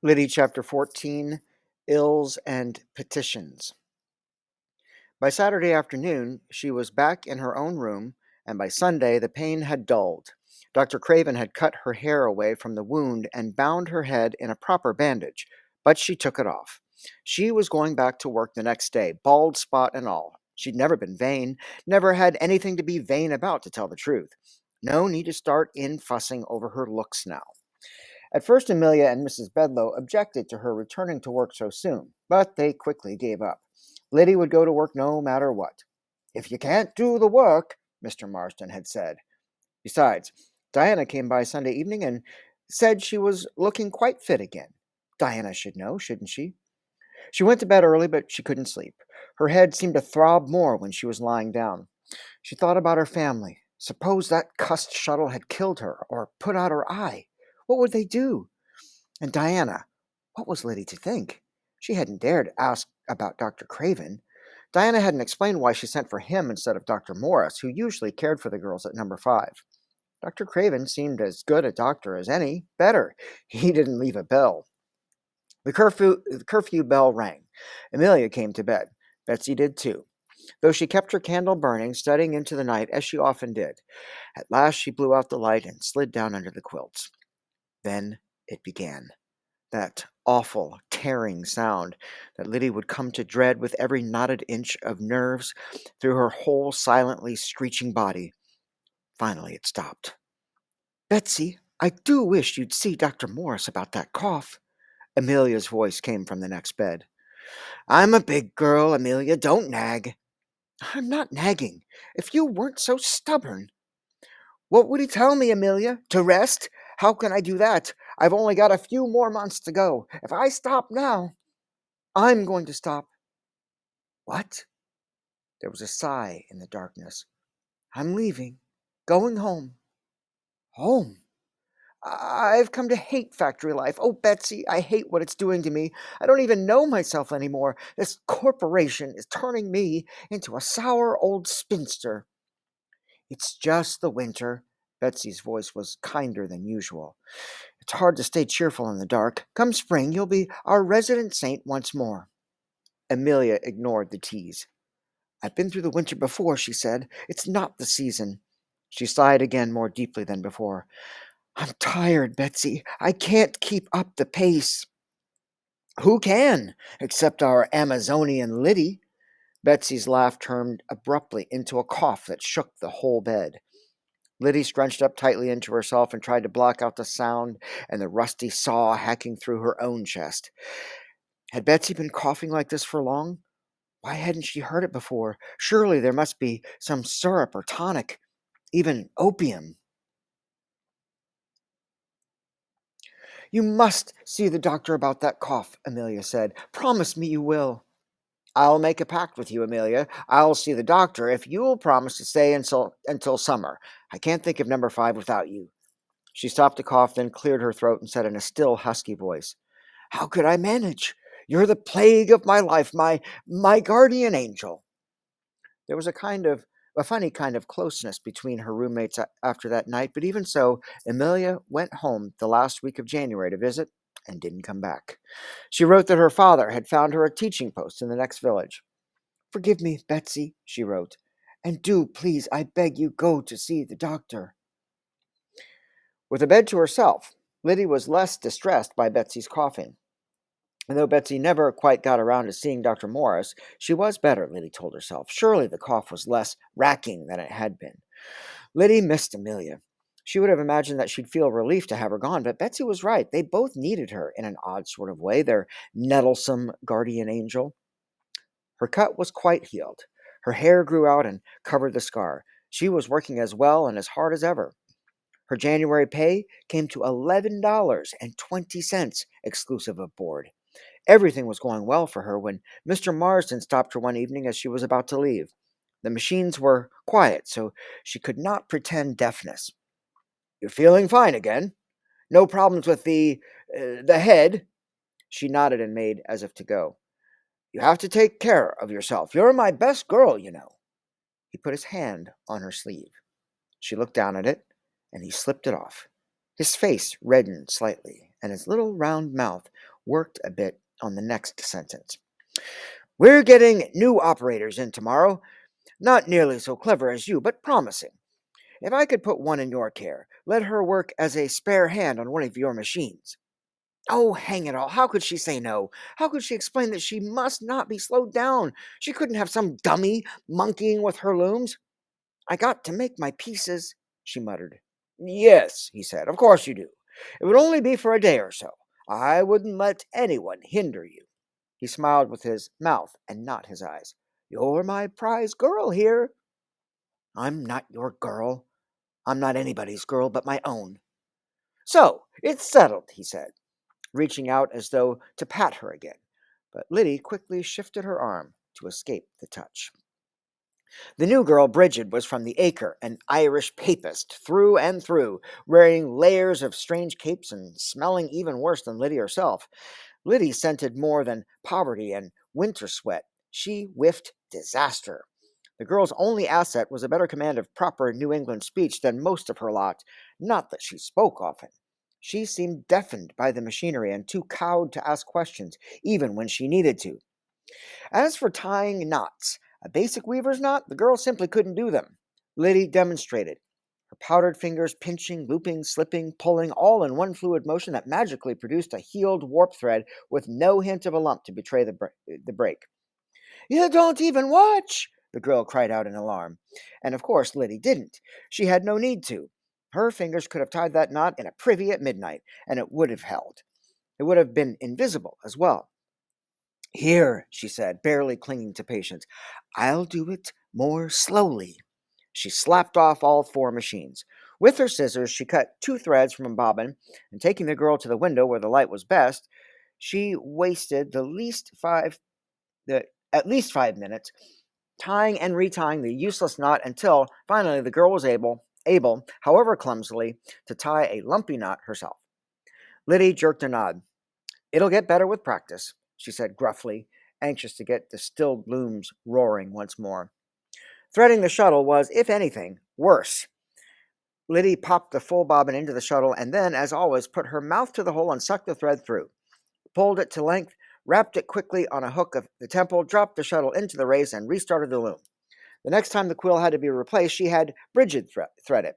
Lyddie chapter 14, Ills and Petitions. By Saturday afternoon, she was back in her own room, and by Sunday the pain had dulled. Dr. Craven had cut her hair away from the wound and bound her head in a proper bandage, but she took it off. She was going back to work the next day, bald spot and all. She'd never been vain, never had anything to be vain about, to tell the truth. No need to start in fussing over her looks now. At first, Amelia and Mrs. Bedloe objected to her returning to work so soon, but they quickly gave up. Liddy would go to work no matter what. "If you can't do the work," Mr. Marston had said. Besides, Diana came by Sunday evening and said she was looking quite fit again. Diana should know, shouldn't she? She went to bed early, but she couldn't sleep. Her head seemed to throb more when she was lying down. She thought about her family. Suppose that cussed shuttle had killed her or put out her eye. What would they do? And Diana, what was Liddy to think? She hadn't dared ask about Dr. Craven. Diana hadn't explained why she sent for him instead of Dr. Morris, who usually cared for the girls at number 5. Dr. Craven seemed as good a doctor as any, better. He didn't leave a bell. The curfew bell rang. Amelia came to bed. Betsy did too, though she kept her candle burning, studying into the night as she often did. At last she blew out the light and slid down under the quilts. Then it began. That awful, tearing sound that Liddy would come to dread with every knotted inch of nerves through her whole silently screeching body. Finally it stopped. "Betsy, I do wish you'd see Dr. Morris about that cough." Amelia's voice came from the next bed. "I'm a big girl, Amelia. Don't nag." "I'm not nagging. If you weren't so stubborn." "What would he tell me, Amelia? To rest? How can I do that? I've only got a few more months to go. If I stop now..." "I'm going to stop." "What?" There was a sigh in the darkness. "I'm leaving. Going home." "Home?" "I've come to hate factory life. Oh, Betsy, I hate what it's doing to me. I don't even know myself anymore. This corporation is turning me into a sour old spinster." "It's just the winter." Betsy's voice was kinder than usual. "It's hard to stay cheerful in the dark. Come spring, you'll be our resident saint once more." Amelia ignored the tease. "I've been through the winter before," she said. "It's not the season." She sighed again more deeply than before. "I'm tired, Betsy. I can't keep up the pace." "Who can, except our Amazonian Liddy?" Betsy's laugh turned abruptly into a cough that shook the whole bed. Liddy scrunched up tightly into herself and tried to block out the sound and the rusty saw hacking through her own chest. Had Betsy been coughing like this for long? Why hadn't she heard it before? Surely there must be some syrup or tonic, even opium. "You must see the doctor about that cough," Amelia said. "Promise me you will." "I'll make a pact with you, Amelia. I'll see the doctor if you'll promise to stay until summer. I can't think of number 5 without you." She stopped to cough, then cleared her throat and said in a still, husky voice, "How could I manage? You're the plague of my life, my guardian angel." There was a funny kind of closeness between her roommates after that night, but even so, Amelia went home the last week of January to visit and didn't come back. She wrote that her father had found her a teaching post in the next village. "Forgive me, Betsy," she wrote, "and do, please, I beg you, go to see the doctor." With a bed to herself, Liddy was less distressed by Betsy's coughing. And though Betsy never quite got around to seeing Dr. Morris, she was better, Liddy told herself. Surely the cough was less racking than it had been. Liddy missed Amelia. She would have imagined that she'd feel relief to have her gone, but Betsy was right. They both needed her in an odd sort of way, their nettlesome guardian angel. Her cut was quite healed. Her hair grew out and covered the scar. She was working as well and as hard as ever. Her January pay came to $11.20, exclusive of board. Everything was going well for her when Mr. Marsden stopped her one evening as she was about to leave. The machines were quiet, so she could not pretend deafness. "You're feeling fine again? No problems with the head?" She nodded and made as if to go. "You have to take care of yourself. You're my best girl, you know." He put his hand on her sleeve. She looked down at it, and he slipped it off. His face reddened slightly, and his little round mouth worked a bit on the next sentence. We're getting new operators in tomorrow. Not nearly so clever as you, but promising. If I could put one in your care, let her work as a spare hand on one of your machines. Oh, hang it all. How could she say no? How could she explain that she must not be slowed down? She couldn't have some dummy monkeying with her looms. I got to make my pieces, she muttered. Yes, he said, of course you do. It would only be for a day or so. I wouldn't let anyone hinder you. He smiled with his mouth and not his eyes. You're my prize girl here. I'm not your girl. I'm not anybody's girl but my own. So, it's settled, he said, reaching out as though to pat her again. But Liddy quickly shifted her arm to escape the touch. The new girl, Bridget, was from the Acre, an Irish papist through and through, wearing layers of strange capes and smelling even worse than Liddy herself. Liddy scented more than poverty and winter sweat. She whiffed disaster. The girl's only asset was a better command of proper New England speech than most of her lot. Not that she spoke often. She seemed deafened by the machinery and too cowed to ask questions, even when she needed to. As for tying knots, a basic weaver's knot, the girl simply couldn't do them. Liddy demonstrated, her powdered fingers pinching, looping, slipping, pulling, all in one fluid motion that magically produced a healed warp thread with no hint of a lump to betray the break. You don't even watch, the girl cried out in alarm. And of course, Liddy didn't. She had no need to. Her fingers could have tied that knot in a privy at midnight, and it would have held. It would have been invisible as well. Here, she said, barely clinging to patience. I'll do it more slowly. She slapped off all four machines. With her scissors, she cut two threads from a bobbin, and taking the girl to the window where the light was best, she wasted at least 5 minutes tying and retying the useless knot until finally the girl was able, however clumsily, to tie a lumpy knot herself. Liddy jerked a nod. It'll get better with practice, she said gruffly, anxious to get the stilled looms roaring once more. Threading the shuttle was, if anything, worse. Liddy popped the full bobbin into the shuttle and then, as always, put her mouth to the hole and sucked the thread through. Pulled it to length, wrapped it quickly on a hook of the temple, dropped the shuttle into the race, and restarted the loom. The next time the quill had to be replaced, she had Bridget thread it.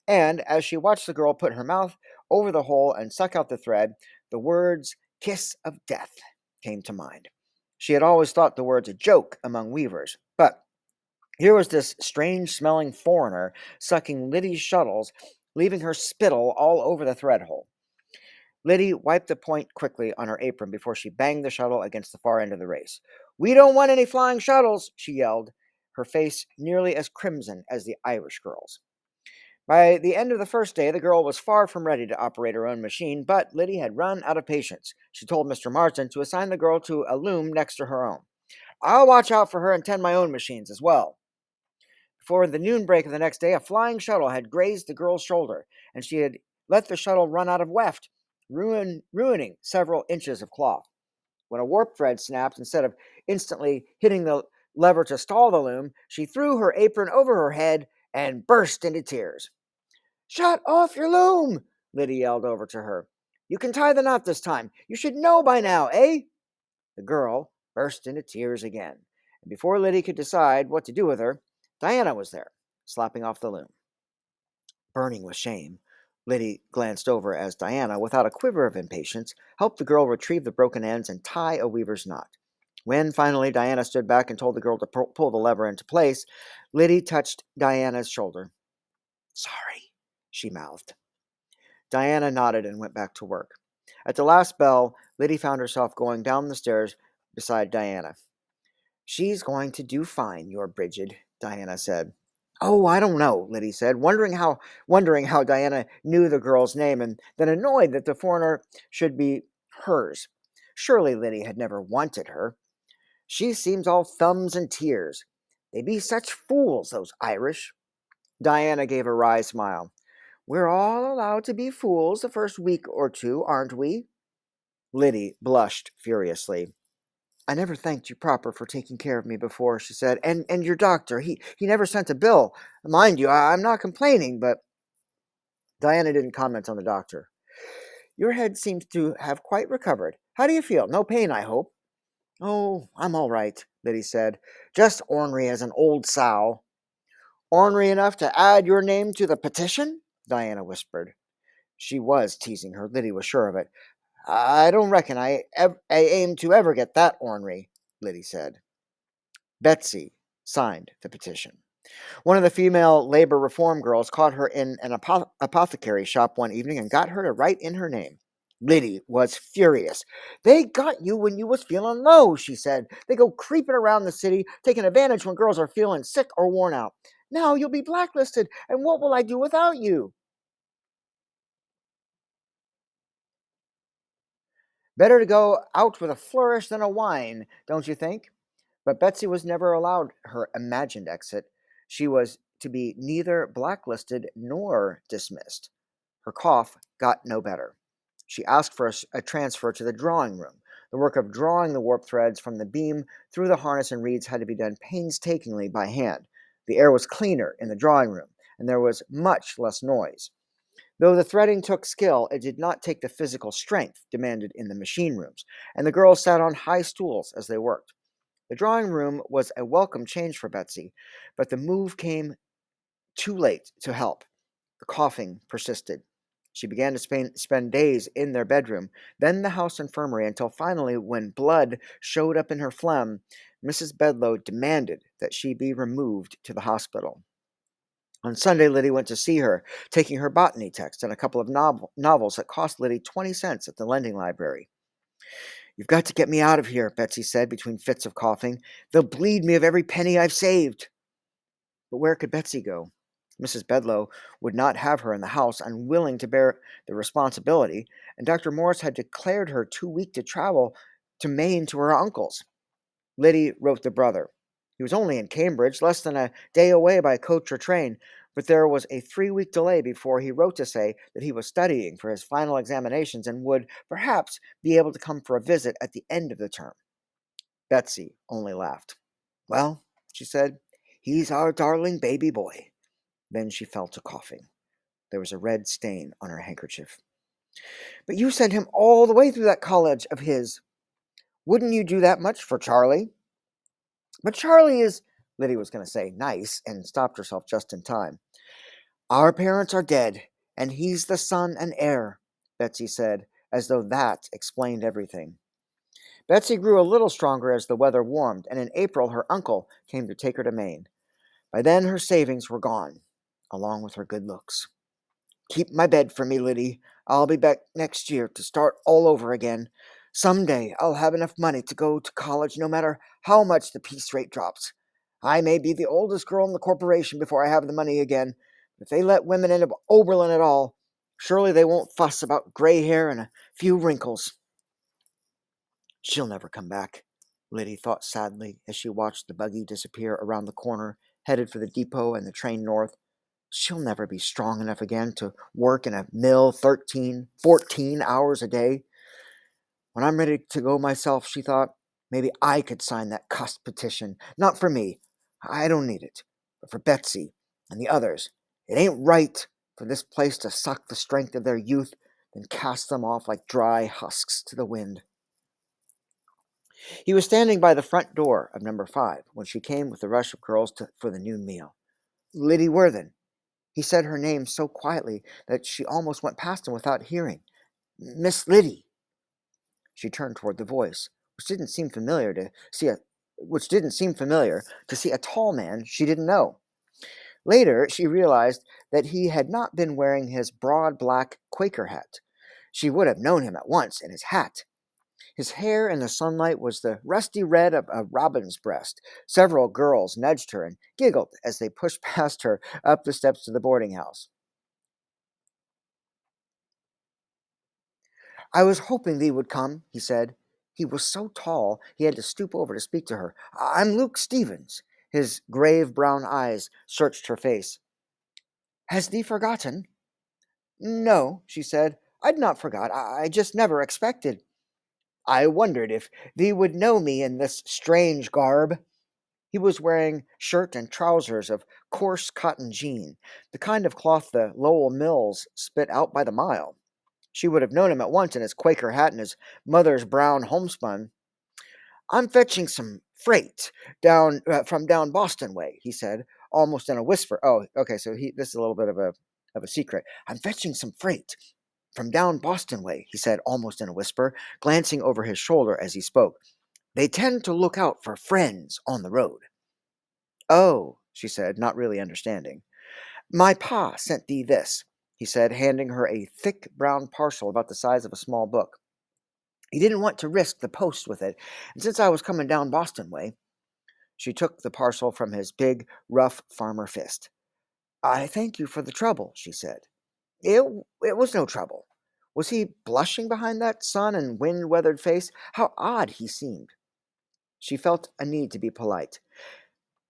And as she watched the girl put her mouth over the hole and suck out the thread, the words kiss of death came to mind. She had always thought the words a joke among weavers, but here was this strange-smelling foreigner sucking Liddy's shuttles, leaving her spittle all over the thread hole. Liddy wiped the point quickly on her apron before she banged the shuttle against the far end of the race. We don't want any flying shuttles, she yelled, her face nearly as crimson as the Irish girl's. By the end of the first day, the girl was far from ready to operate her own machine, but Liddy had run out of patience. She told Mr. Marston to assign the girl to a loom next to her own. I'll watch out for her and tend my own machines as well. Before the noon break of the next day, a flying shuttle had grazed the girl's shoulder, and she had let the shuttle run out of weft, ruining several inches of cloth. When a warp thread snapped, instead of instantly hitting the lever to stall the loom, she threw her apron over her head and burst into tears. Shut off your loom, Liddy yelled over to her. You can tie the knot this time. You should know by now, eh? The girl burst into tears again, and before Liddy could decide what to do with her, Diana was there, slapping off the loom. Burning with shame, Liddy glanced over as Diana, without a quiver of impatience, helped the girl retrieve the broken ends and tie a weaver's knot. When finally Diana stood back and told the girl to pull the lever into place, Liddy touched Diana's shoulder. Sorry, she mouthed. Diana nodded and went back to work. At the last bell, Liddy found herself going down the stairs beside Diana. She's going to do fine, your Bridget, Diana said. Oh, I don't know, Liddy said, wondering how Diana knew the girl's name, and then annoyed that the foreigner should be hers. Surely Liddy had never wanted her. She seems all thumbs and tears. They be such fools, those Irish. Diana gave a wry smile. We're all allowed to be fools the first week or two, aren't we? Liddy blushed furiously. I never thanked you proper for taking care of me before, she said. And your doctor, he never sent a bill. Mind you, I'm not complaining, but Diana didn't comment on the doctor. Your head seems to have quite recovered. How do you feel? No pain, I hope." "Oh, I'm all right," Liddy said. "Just ornery as an old sow." "Ornery enough to add your name to the petition?" Diana whispered. She was teasing her, Liddy was sure of it. "I don't reckon I aim to ever get that ornery," Liddy said. Betsy signed the petition. One of the female labor reform girls caught her in an apothecary shop one evening and got her to write in her name. Liddy was furious. "They got you when you was feeling low," she said. "They go creeping around the city, taking advantage when girls are feeling sick or worn out. Now you'll be blacklisted, and what will I do without you?" "Better to go out with a flourish than a whine, don't you think?" But Betsy was never allowed her imagined exit. She was to be neither blacklisted nor dismissed. Her cough got no better. She asked for a transfer to the drawing room. The work of drawing the warp threads from the beam through the harness and reeds had to be done painstakingly by hand. The air was cleaner in the drawing room, and there was much less noise. Though the threading took skill, it did not take the physical strength demanded in the machine rooms, and the girls sat on high stools as they worked. The drawing room was a welcome change for Betsy, but the move came too late to help. The coughing persisted. She began to spend days in their bedroom, then the house infirmary, until finally, when blood showed up in her phlegm, Mrs. Bedloe demanded that she be removed to the hospital. On Sunday, Liddy went to see her, taking her botany text and a couple of novels that cost Liddy 20 cents at the lending library. "You've got to get me out of here," Betsy said between fits of coughing. "They'll bleed me of every penny I've saved." But where could Betsy go? Mrs. Bedloe would not have her in the house, unwilling to bear the responsibility, and Dr. Morris had declared her too weak to travel to Maine to her uncle's. Liddy wrote the brother. He was only in Cambridge, less than a day away by coach or train, but there was a 3-week delay before he wrote to say that he was studying for his final examinations and would perhaps be able to come for a visit at the end of the term. Betsy only laughed. "Well," she said, "he's our darling baby boy." Then she fell to coughing. There was a red stain on her handkerchief. "But you sent him all the way through that college of his. Wouldn't you do that much for Charlie?" "But Charlie is—" Lydia was going to say nice and stopped herself just in time. "Our parents are dead, and he's the son and heir," Betsy said, as though that explained everything. Betsy grew a little stronger as the weather warmed, and in April her uncle came to take her to Maine. By then her savings were gone, along with her good looks. "Keep my bed for me, Liddy. I'll be back next year to start all over again. Some day I'll have enough money to go to college no matter how much the piece rate drops. I may be the oldest girl in the corporation before I have the money again. If they let women into Oberlin at all, surely they won't fuss about gray hair and a few wrinkles." "She'll never come back," Liddy thought sadly as she watched the buggy disappear around the corner, headed for the depot and the train north. "She'll never be strong enough again to work in a mill 13, 14 hours a day. When I'm ready to go myself," she thought, "maybe I could sign that cussed petition. Not for me. I don't need it. But for Betsy and the others. It ain't right for this place to suck the strength of their youth, then cast them off like dry husks to the wind." He was standing by the front door of number 5 when she came with the rush of girls for the noon meal. "Liddy Worthen." He said her name so quietly that she almost went past him without hearing. "Miss Liddy." She turned toward the voice, which didn't seem familiar to see a tall man she didn't know. Later, she realized that he had not been wearing his broad black Quaker hat. She would have known him at once in his hat. His hair in the sunlight was the rusty red of a robin's breast. Several girls nudged her and giggled as they pushed past her up the steps to the boarding house. "I was hoping thee would come," he said. He was so tall he had to stoop over to speak to her. "I'm Luke Stevens." His grave brown eyes searched her face. "Has thee forgotten?" "No," she said. "I'd not forgot. I just never expected." "I wondered if thee would know me in this strange garb." He was wearing shirt and trousers of coarse cotton jean, the kind of cloth the Lowell mills spit out by the mile. She would have known him at once in his Quaker hat and his mother's brown homespun. "I'm fetching some freight from down Boston way," he said, almost in a whisper. Oh, okay, so this is a little bit of a secret. "I'm fetching some freight from down Boston way," he said, almost in a whisper, glancing over his shoulder as he spoke. "They tend to look out for friends on the road." "Oh," she said, not really understanding. "My pa sent thee this," he said, handing her a thick brown parcel about the size of a small book. "He didn't want to risk the post with it, and since I was coming down Boston way—" She took the parcel from his big, rough farmer fist. "I thank you for the trouble," she said. It, it was no trouble. Was he blushing behind that sun and wind-weathered face? How odd he seemed. She felt a need to be polite.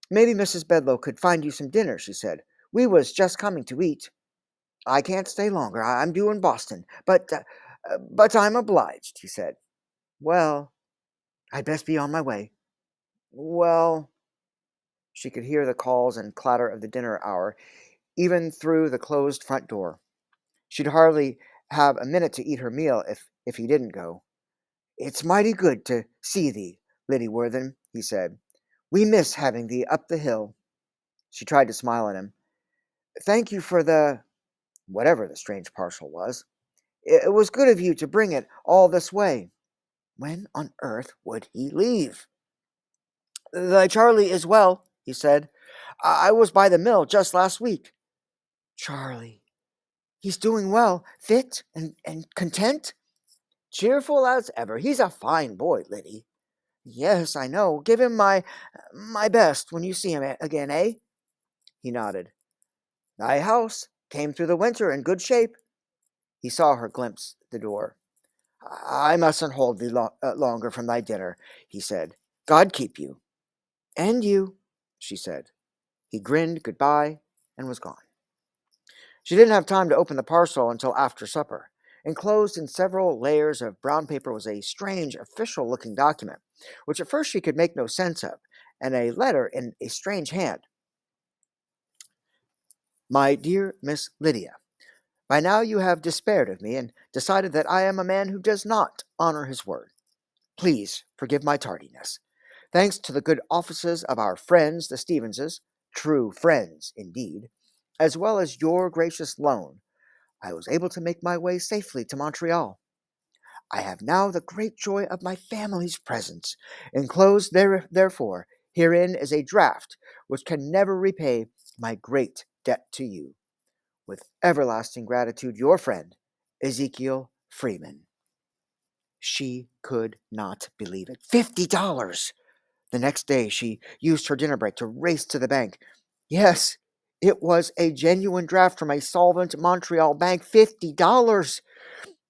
"Maybe Mrs. Bedloe could find you some dinner," she said. "We was just coming to eat." "I can't stay longer. I'm due in Boston. But I'm obliged," he said. "Well, I'd best be on my way." "Well—" She could hear the calls and clatter of the dinner hour, even through the closed front door. She'd hardly have a minute to eat her meal if he didn't go. "It's mighty good to see thee, Lyddie Worthen," he said. "We miss having thee up the hill." She tried to smile at him. "Thank you for the—" whatever the strange parcel was. It was good of you to bring it all this way." When on earth would he leave? "Thy Charlie is well," he said. I was by the mill just last week." "Charlie, he's doing well, fit and content?" "Cheerful as ever. He's a fine boy, Liddy." "Yes, I know. Give him my best when you see him again, eh?" He nodded. "Thy house came through the winter in good shape." He saw her glimpse the door. "I mustn't hold thee longer from thy dinner," he said. "God keep you." "And you," she said. He grinned goodbye and was gone. She didn't have time to open the parcel until after supper. Enclosed in several layers of brown paper was a strange, official-looking document, which at first she could make no sense of, and a letter in a strange hand. "My dear Miss Lydia, by now you have despaired of me and decided that I am a man who does not honor his word. Please forgive my tardiness. Thanks to the good offices of our friends, the Stevenses, true friends indeed, as well as your gracious loan, I was able to make my way safely to Montreal. I have now the great joy of my family's presence. Enclosed therefore herein is a draft which can never repay my great debt to you. With everlasting gratitude, your friend, Ezekiel Freeman." She could not believe it. $50! The next day she used her dinner break to race to the bank. Yes, it was a genuine draft from a solvent Montreal bank. $50!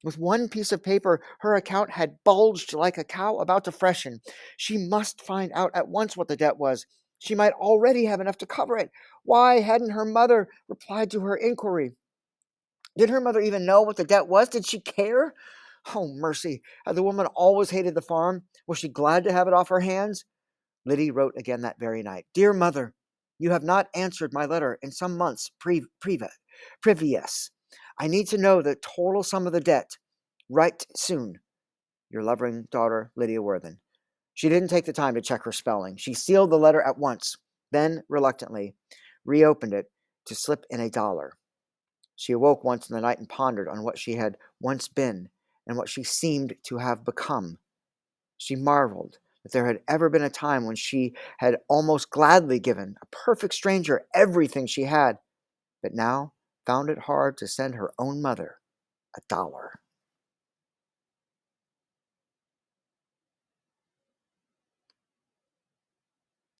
With one piece of paper, her account had bulged like a cow about to freshen. She must find out at once what the debt was. She might already have enough to cover it. Why hadn't her mother replied to her inquiry? Did her mother even know what the debt was? Did she care? Oh, mercy. Had the woman always hated the farm? Was she glad to have it off her hands? Liddy wrote again that very night. "Dear Mother, you have not answered my letter in some months previous. I need to know the total sum of the debt. Write soon. Your loving daughter, Lydia Worthen." She didn't take the time to check her spelling. She sealed the letter at once, then, reluctantly, reopened it to slip in $1. She awoke once in the night and pondered on what she had once been and what she seemed to have become. She marveled that there had ever been a time when she had almost gladly given a perfect stranger everything she had, but now found it hard to send her own mother $1.